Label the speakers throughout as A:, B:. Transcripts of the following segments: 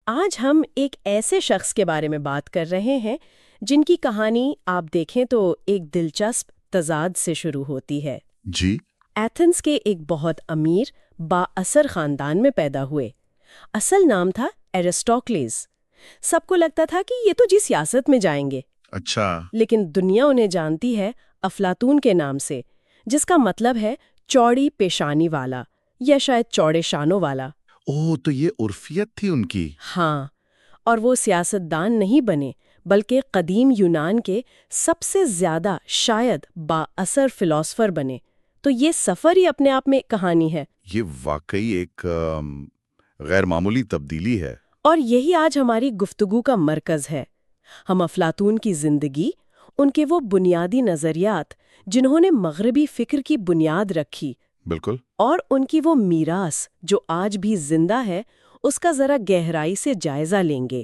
A: آج ہم ایک ایسے شخص کے بارے میں بات کر رہے ہیں جن کی کہانی آپ دیکھیں تو ایک دلچسپ تضاد سے شروع ہوتی ہے۔
B: جی
A: ایتھنز کے ایک بہت امیر با اثر خاندان میں پیدا ہوئے۔ اصل نام تھا ایرسٹوکلیز۔ سب کو لگتا تھا کہ یہ تو جی سیاست میں جائیں گے،
B: اچھا
A: لیکن دنیا انہیں جانتی ہے افلاطون کے نام سے، جس کا مطلب ہے چوڑی پیشانی والا یا شاید چوڑے شانوں والا۔
B: اوہ تو یہ عرفیت تھی ان کی۔
A: ہاں، اور وہ سیاستدان نہیں بنے بلکہ قدیم یونان کے سب سے زیادہ شاید با اثر فلاسفر بنے۔ تو یہ سفر ہی اپنے آپ میں کہانی ہے،
B: یہ واقعی ایک غیر معمولی تبدیلی ہے۔
A: اور یہی آج ہماری گفتگو کا مرکز ہے۔ ہم افلاطون کی زندگی، ان کے وہ بنیادی نظریات جنہوں نے مغربی فکر کی بنیاد رکھی،
B: بالکل۔
A: اور ان کی وہ میراث جو آج بھی زندہ ہے، اس کا ذرا گہرائی سے جائزہ لیں گے۔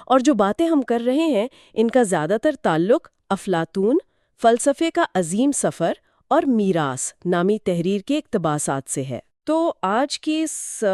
A: اور جو باتیں ہم کر رہے ہیں ان کا زیادہ تر تعلق افلاطون، فلسفے کا عظیم سفر اور میراث نامی تحریر کے اقتباسات سے ہے۔ تو آج کی اس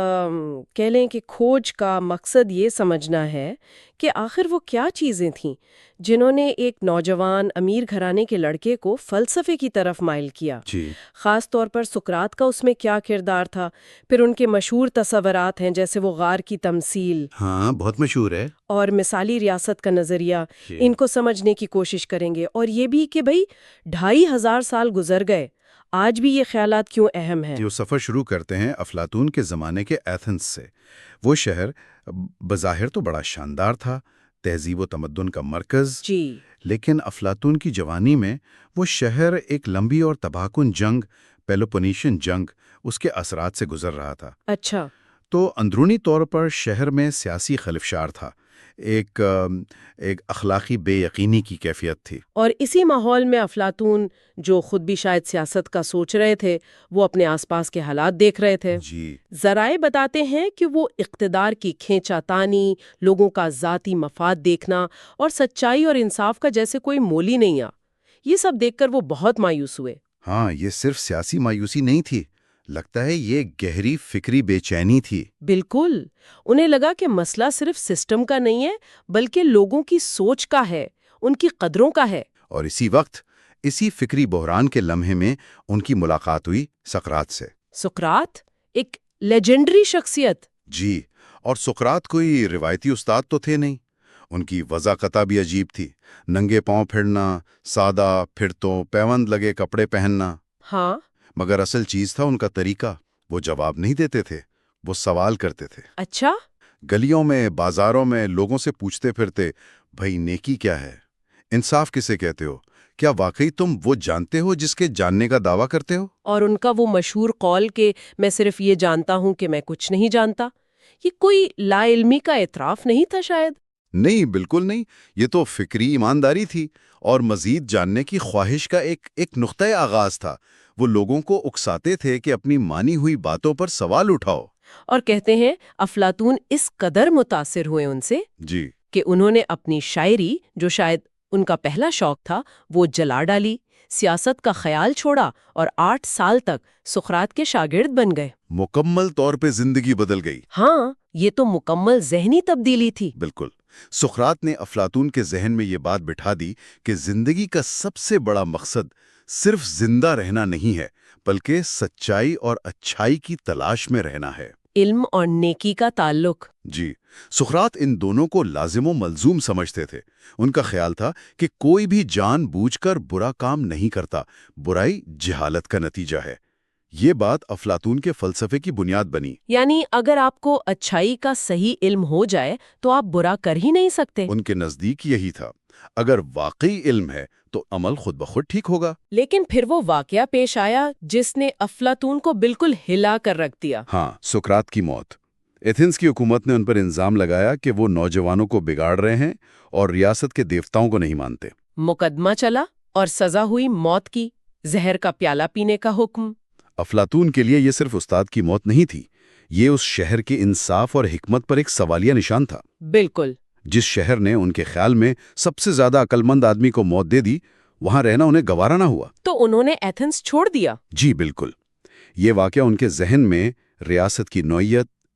A: کہہ لیں کہ کھوج کا مقصد یہ سمجھنا ہے کہ آخر وہ کیا چیزیں تھیں جنہوں نے ایک نوجوان امیر گھرانے کے لڑکے کو فلسفے کی طرف مائل کیا۔
B: جی
A: خاص طور پر سقراط کا اس میں کیا کردار تھا۔ پھر ان کے مشہور تصورات ہیں جیسے وہ غار کی تمثیل
B: ہاں، بہت مشہور ہے۔
A: اور مثالی ریاست کا نظریہ، ان کو سمجھنے کی کوشش کریں گے، اور یہ بھی کہ بھئی 2500 سال گزر گئے، آج بھی یہ خیالات کیوں اہم ہیں۔
B: جو سفر شروع کرتے ہیں افلاطون کے زمانے کے ایتھنز سے۔ وہ شہر بظاہر تو بڑا شاندار تھا، تہذیب و تمدن کا مرکز،
A: جی
B: لیکن افلاطون کی جوانی میں وہ شہر ایک لمبی اور تباہ کن جنگ، پیلوپونیشین جنگ، اس کے اثرات سے گزر رہا تھا۔
A: اچھا،
B: تو اندرونی طور پر شہر میں سیاسی خلفشار تھا، ایک اخلاقی بے یقینی کی کیفیت تھی۔
A: اور اسی ماحول میں افلاطون، جو خود بھی شاید سیاست کا سوچ رہے تھے، وہ اپنے آس پاس کے حالات دیکھ رہے تھے۔
B: جی
A: ذرائع بتاتے ہیں کہ وہ اقتدار کی کھینچا تانی، لوگوں کا ذاتی مفاد دیکھنا اور سچائی اور انصاف کا جیسے کوئی مول ہی نہیں یہ سب دیکھ کر وہ بہت مایوس ہوئے۔
B: ہاں، یہ صرف سیاسی مایوسی نہیں تھی، لگتا ہے یہ گہری فکری بے چینی تھی۔
A: بالکل، انہیں لگا کہ مسئلہ صرف سسٹم کا نہیں ہے بلکہ لوگوں کی سوچ کا ہے، ان کی قدروں کا ہے۔
B: اور اسی وقت، اسی فکری بحران کے لمحے میں ان کی ملاقات ہوئی سقراط سے۔
A: سقراط ایک لیجنڈری شخصیت۔
B: جی، اور سقراط کوئی روایتی استاد تو تھے نہیں، ان کی وضاقتہ بھی عجیب تھی۔ ننگے پاؤں پھرنا، سادہ پھر تو پیوند لگے کپڑے پہننا۔
A: ہاں،
B: مگر اصل چیز تھا ان کا طریقہ۔ وہ جواب نہیں دیتے تھے، وہ سوال کرتے تھے۔
A: اچھا،
B: گلیوں میں، بازاروں میں لوگوں سے پوچھتے پھرتے، بھئی نیکی کیا ہے؟ انصاف کسے کہتے ہو؟ کیا واقعی تم وہ جانتے ہو جس کے جاننے کا دعویٰ کرتے ہو؟
A: اور ان کا وہ مشہور قول کہ میں صرف یہ جانتا ہوں کہ میں کچھ نہیں جانتا، یہ کوئی لا علمی کا اعتراف نہیں تھا شاید؟
B: نہیں، بالکل نہیں، یہ تو فکری ایمانداری تھی اور مزید جاننے کی خواہش کا ایک نقطۂ آغاز تھا۔ وہ لوگوں کو اکساتے تھے کہ اپنی مانی ہوئی باتوں پر سوال اٹھاؤ۔
A: اور کہتے ہیں افلاطون اس قدر متاثر ہوئے ان سے
B: جی
A: کہ انہوں نے اپنی شاعری، جو شاید ان کا پہلا شوق تھا، وہ جلا ڈالی، سیاست کا خیال چھوڑا اور 8 سال تک سقراط کے شاگرد بن گئے۔
B: مکمل طور پہ زندگی بدل گئی۔
A: ہاں، یہ تو مکمل ذہنی تبدیلی تھی۔
B: بالکل، سقراط نے افلاطون کے ذہن میں یہ بات بٹھا دی کہ زندگی کا سب سے بڑا مقصد صرف زندہ رہنا نہیں ہے، بلکہ سچائی اور اچھائی کی تلاش میں رہنا ہے۔
A: علم اور نیکی کا تعلق۔
B: جی، سقراط ان دونوں کو لازم و ملزوم سمجھتے تھے۔ ان کا خیال تھا کہ کوئی بھی جان بوجھ کر برا کام نہیں کرتا، برائی جہالت کا نتیجہ ہے۔ یہ بات افلاطون کے فلسفے کی بنیاد بنی۔
A: یعنی اگر آپ کو اچھائی کا صحیح علم ہو جائے تو آپ برا کر ہی نہیں سکتے۔
B: ان کے نزدیک یہی تھا، اگر واقعی علم ہے تو عمل خود بخود ٹھیک ہوگا۔
A: لیکن پھر وہ واقعہ پیش آیا جس نے افلاطون کو بالکل ہلا کر رکھ دیا۔
B: ہاں، سقراط کی موت۔ ایتھنز کی حکومت نے ان پر الزام لگایا کہ وہ نوجوانوں کو بگاڑ رہے ہیں اور ریاست کے دیوتاؤں کو نہیں مانتے۔
A: مقدمہ چلا اور سزا ہوئی موت کی، زہر کا پیالہ پینے کا حکم۔
B: افلاطون کے لیے یہ صرف استاد کی موت نہیں تھی، یہ اس شہر کے انصاف اور حکمت پر ایک سوالیہ نشان تھا۔
A: بالکل۔
B: جس شہر نے ان کے خیال میں سب سے زیادہ عقلمند آدمی کو موت دے دی، وہاں رہنا انہیں گوارا نہ ہوا۔
A: تو انہوں نے ایتھنز چھوڑ دیا۔
B: جی بالکل، یہ واقعہ ان کے ذہن میں ریاست کی نوعیت،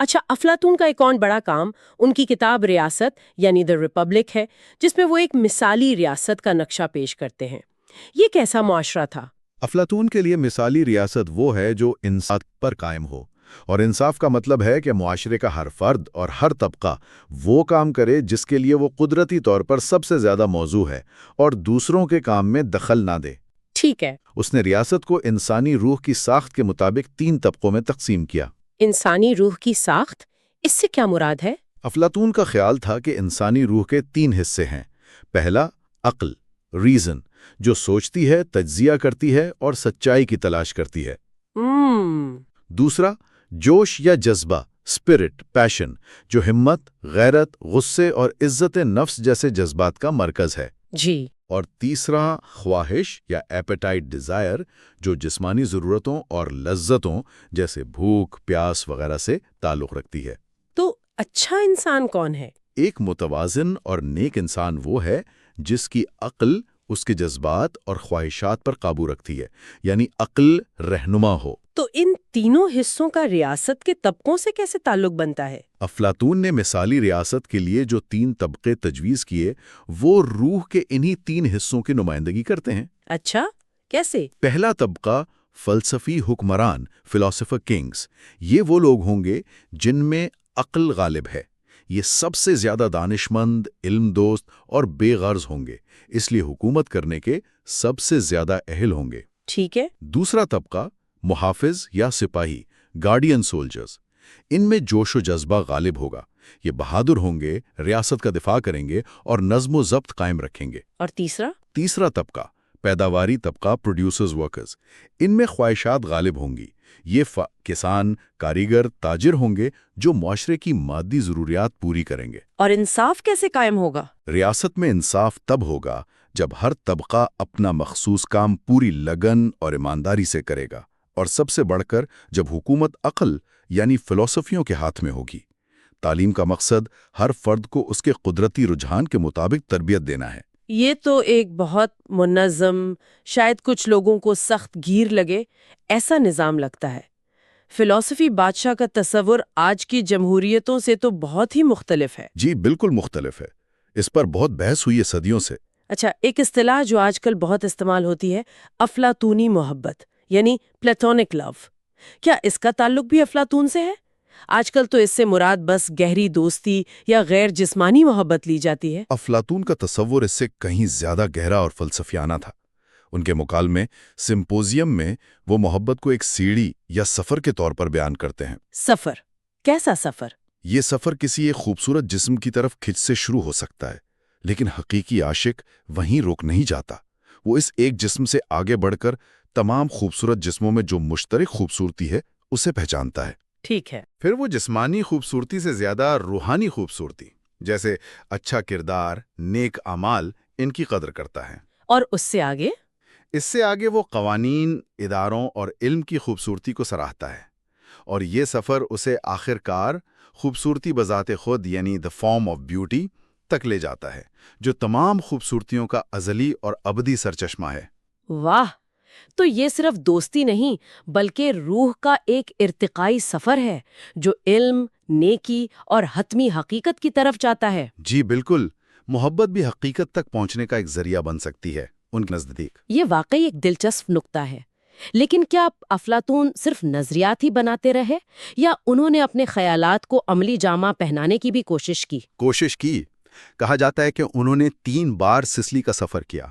A: اچھا، افلاطون کا ایک اور بڑا کام ان کی کتاب ریاست یعنی دی ریپبلک ہے، جس میں وہ ایک مثالی ریاست کا نقشہ پیش کرتے ہیں۔ یہ کیسا معاشرہ تھا؟
C: افلاطون کے لیے مثالی ریاست وہ ہے جو انصاف پر قائم ہو، اور انصاف کا مطلب ہے کہ معاشرے کا ہر فرد اور ہر طبقہ وہ کام کرے جس کے لیے وہ قدرتی طور پر سب سے زیادہ موزوں ہے، اور دوسروں کے کام میں دخل نہ دے۔
A: ٹھیک ہے۔
C: اس نے ریاست کو انسانی روح کی ساخت کے مطابق 3 طبقوں میں تقسیم کیا۔
A: انسانی روح کی ساخت، اس سے کیا مراد ہے؟
C: افلاطون کا خیال تھا کہ انسانی روح کے 3 حصے ہیں۔ پہلا، عقل، ریزن، جو سوچتی ہے، تجزیہ کرتی ہے اور سچائی کی تلاش کرتی ہے۔ دوسرا، جوش یا جذبہ، اسپرٹ، پیشن، جو ہمت، غیرت، غصے اور عزت نفس جیسے جذبات کا مرکز ہے۔
A: جی۔
C: اور تیسرا، خواہش یا ایپیٹائٹ ڈیزائر، جو جسمانی ضرورتوں اور لذتوں جیسے بھوک، پیاس وغیرہ سے تعلق رکھتی ہے۔
A: تو اچھا انسان کون ہے؟
C: ایک متوازن اور نیک انسان وہ ہے جس کی عقل اس کے جذبات اور خواہشات پر قابو رکھتی ہے، یعنی عقل رہنما ہو۔
A: تو ان تینوں حصوں کا ریاست کے طبقوں سے کیسے تعلق بنتا ہے؟
C: افلاطون نے مثالی ریاست کے لیے جو 3 طبقے تجویز کیے وہ روح کے انہی 3 حصوں کی نمائندگی کرتے ہیں۔
A: اچھا، کیسے؟
C: پہلا طبقہ فلسفی حکمران، فلاسفر کنگز، یہ وہ لوگ ہوں گے جن میں عقل غالب ہے۔ یہ سب سے زیادہ دانش مند، علم دوست اور بے غرض ہوں گے، اس لیے حکومت کرنے کے سب سے زیادہ اہل ہوں گے۔
A: ٹھیک ہے۔
C: دوسرا طبقہ محافظ یا سپاہی، گارڈین سولجرز، ان میں جوش و جذبہ غالب ہوگا۔ یہ بہادر ہوں گے، ریاست کا دفاع کریں گے اور نظم و ضبط قائم رکھیں گے۔
A: اور
C: تیسرا طبقہ پیداواری طبقہ، پروڈیوسرز ورکرز، ان میں خواہشات غالب ہوں گی۔ یہ کسان، کاریگر، تاجر ہوں گے جو معاشرے کی مادی ضروریات پوری کریں گے۔
A: اور انصاف کیسے قائم ہوگا؟
C: ریاست میں انصاف تب ہوگا جب ہر طبقہ اپنا مخصوص کام پوری لگن اور ایمانداری سے کرے گا، اور سب سے بڑھ کر جب حکومت عقل یعنی فلسفیوں کے ہاتھ میں ہوگی۔ تعلیم کا مقصد ہر فرد کو اس کے قدرتی رجحان کے مطابق تربیت دینا ہے۔
A: یہ تو ایک بہت منظم، شاید کچھ لوگوں کو سخت گیر لگے ایسا نظام لگتا ہے۔ فلسفی بادشاہ کا تصور آج کی جمہوریتوں سے تو بہت ہی مختلف ہے۔
C: جی بالکل مختلف ہے، اس پر بہت بحث ہوئی ہے صدیوں سے۔
A: اچھا، ایک اصطلاح جو آج کل بہت استعمال ہوتی ہے، افلاطونی محبت یعنی پلیٹونک لو، کیا اس کا تعلق بھی افلاطون سے ہے؟ آج کل تو اس سے مراد بس گہری دوستی یا غیر جسمانی محبت لی جاتی ہے۔
C: افلاطون کا تصور اس سے کہیں زیادہ گہرا اور فلسفیانہ تھا۔ ان کے مکالمے سمپوزیم میں وہ محبت کو ایک سیڑھی یا سفر کے طور پر بیان کرتے ہیں۔
A: سفر؟ کیسا سفر؟
C: یہ سفر کسی ایک خوبصورت جسم کی طرف کھنچ سے شروع ہو سکتا ہے، لیکن حقیقی عاشق وہیں رک نہیں جاتا۔ وہ اس ایک جسم سے آگے بڑھ کر تمام خوبصورت جسموں میں جو مشترک خوبصورتی ہے اسے پہچانتا ہے۔
A: ٹھیک ہے۔
C: پھر وہ جسمانی خوبصورتی سے زیادہ روحانی خوبصورتی، جیسے اچھا کردار، نیک اعمال، ان کی قدر کرتا ہے۔
A: اور اس سے آگے؟
C: اس سے آگے وہ قوانین، اداروں اور علم کی خوبصورتی کو سراہتا ہے، اور یہ سفر اسے آخر کار خوبصورتی بذات خود یعنی دی فارم آف بیوٹی تک لے جاتا ہے، جو تمام خوبصورتیوں کا ازلی اور ابدی سرچشمہ ہے۔
A: واہ! تو یہ صرف دوستی نہیں بلکہ روح کا ایک ارتقائی سفر ہے جو علم، نیکی اور حتمی حقیقت کی طرف جاتا ہے۔
C: جی بالکل، محبت بھی حقیقت تک پہنچنے کا ایک ذریعہ بن سکتی ہے ان کے نزدیک۔
A: یہ واقعی ایک دلچسپ نقطہ ہے، لیکن کیا افلاطون صرف نظریات ہی بناتے رہے یا انہوں نے اپنے خیالات کو عملی جامہ پہنانے کی بھی کوشش کی؟
C: کہا جاتا ہے کہ انہوں نے 3 بار سسلی کا سفر کیا۔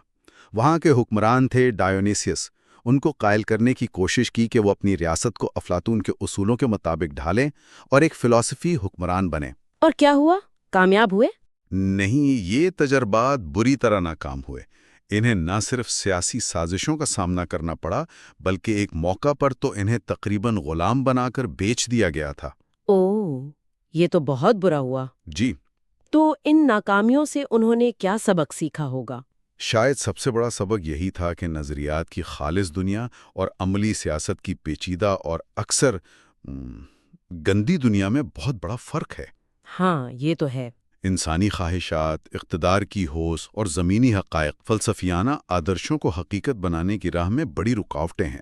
C: وہاں کے حکمران تھے ڈایونیسیس، ان کو قائل کرنے کی کوشش کی کہ وہ اپنی ریاست کو افلاطون کے اصولوں کے مطابق ڈھالیں اور ایک فلسفی حکمران بنیں۔
A: اور کیا ہوا؟ کامیاب ہوئے؟
C: نہیں، یہ تجربات بری طرح ناکام ہوئے۔ انہیں نہ صرف سیاسی سازشوں کا سامنا کرنا پڑا بلکہ ایک موقع پر تو انہیں تقریباً غلام بنا کر بیچ دیا گیا تھا۔
A: اوہ، یہ تو بہت برا ہوا۔
C: جی۔
A: تو ان ناکامیوں سے انہوں نے کیا سبق سیکھا ہوگا؟
C: شاید سب سے بڑا سبق یہی تھا کہ نظریات کی خالص دنیا اور عملی سیاست کی پیچیدہ اور اکثر گندی دنیا میں بہت بڑا فرق ہے۔
A: ہاں، یہ تو ہے۔
C: انسانی خواہشات، اقتدار کی ہوس اور زمینی حقائق فلسفیانہ آدرشوں کو حقیقت بنانے کی راہ میں بڑی رکاوٹیں ہیں۔